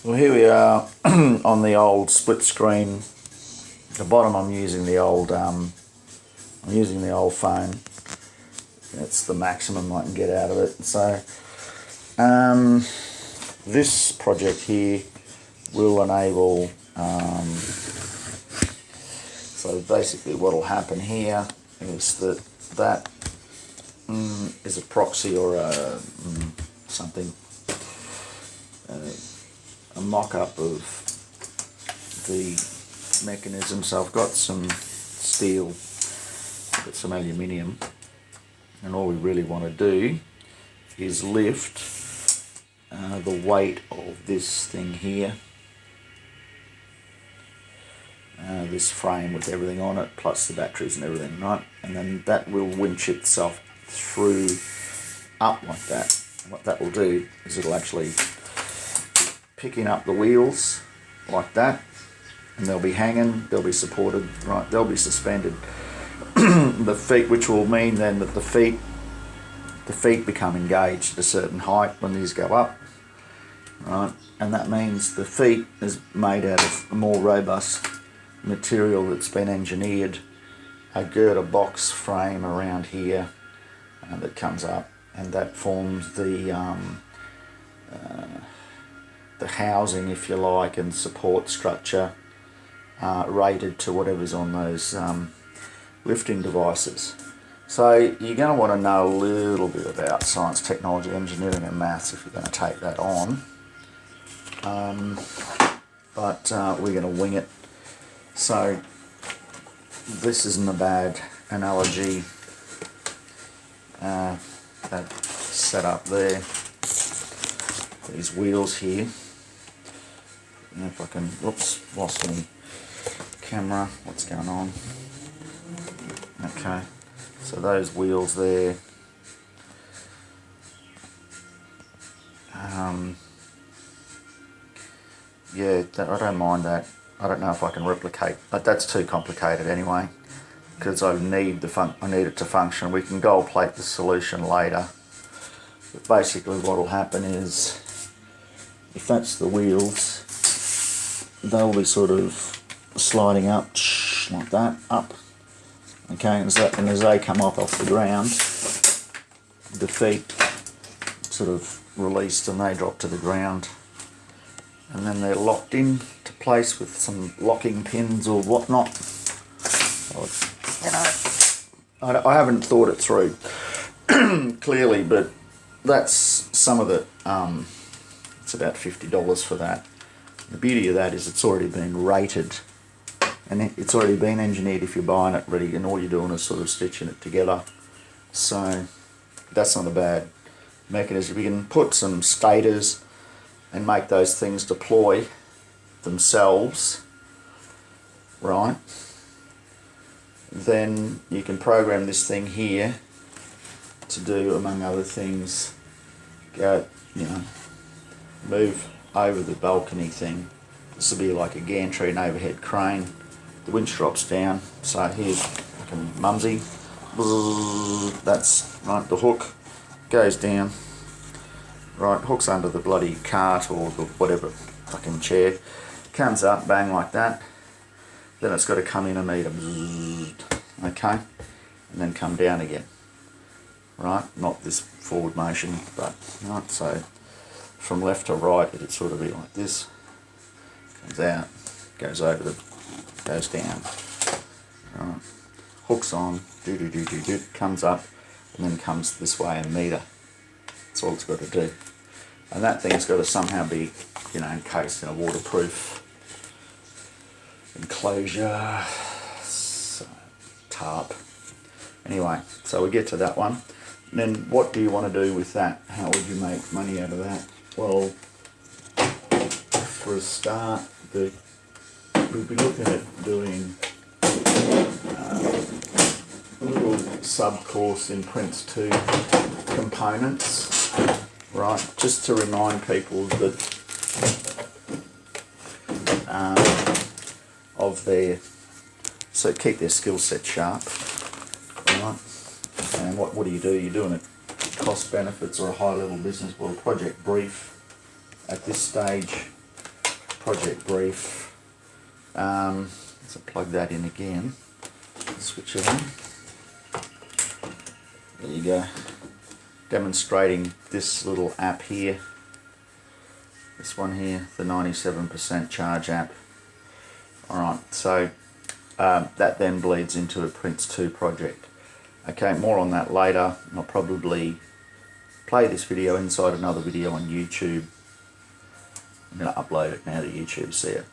Well, here we are on the old split screen. At the bottom, I'm using the old phone. That's the maximum I can get out of it. So, this project here will enable. So basically, what will happen here is that is a proxy or something. A mock-up of the mechanism. So I've got some steel, got some aluminium, and all we really want to do is lift the weight of this thing here, this frame with everything on it, plus the batteries and everything, right? And then that will winch itself through up like that. What that will do is it'll actually picking up the wheels like that, and they'll be hanging, they'll be supported, right, they'll be suspended. The feet, which will mean then that the feet become engaged at a certain height when these go up, right, and that means the feet is made out of a more robust material that's been engineered, a girder box frame around here that comes up, and that forms the housing, if you like, and support structure rated to whatever's on those lifting devices. So you're going to want to know a little bit about science, technology, engineering and maths if you're going to take that on. But we're going to wing it. So this isn't a bad analogy. That set up there, these wheels here. If I can, whoops, lost my camera, what's going on? Okay, so those wheels there, yeah, I don't mind that. I don't know if I can replicate, but that's too complicated anyway, because I need it to function. We can gold plate the solution later, but basically what will happen is, if that's the wheels, they'll be sort of sliding up like that, up, okay, and as they come off the ground, the feet sort of released and they drop to the ground, and then they're locked in to place with some locking pins or whatnot. I haven't thought it through clearly, but that's some of the, it's about $50 for that. The beauty of that is it's already been rated, and it's already been engineered if you're buying it ready, and all you're doing is sort of stitching it together. So that's not a bad mechanism. You can put some stators and make those things deploy themselves, right? Then you can program this thing here to do, among other things, go, move over the balcony thing. This will be like a gantry, an overhead crane. The winch drops down, so here's like a mumsy. That's right, the hook goes down, right, hooks under the bloody cart or the whatever fucking chair, comes up, bang, like that. Then it's got to come in a meter, okay, and then come down again, right, not this forward motion, but right, so from left to right it'd sort of be like this, comes out, goes over goes down, right, hooks on, comes up, and then comes this way a meter. That's all it's got to do. And that thing's got to somehow be, encased in a waterproof enclosure, tarp. Anyway, so we get to that one. And then what do you want to do with that? How would you make money out of that? Well, for a start, we'll be looking at doing a little sub-course in Prince 2 components, right? Just to remind people that of their, so keep their skill set sharp, right? And what do? You're doing a cost benefits or a high level business world project brief at this stage project brief. Let's plug that in again. Switch it on. There you go. Demonstrating this little app here. This one here, the 97% charge app. Alright, so that then bleeds into a Prince2 project. Okay, more on that later. I'll probably play this video inside another video on YouTube. I'm going to upload it now to YouTube, see it.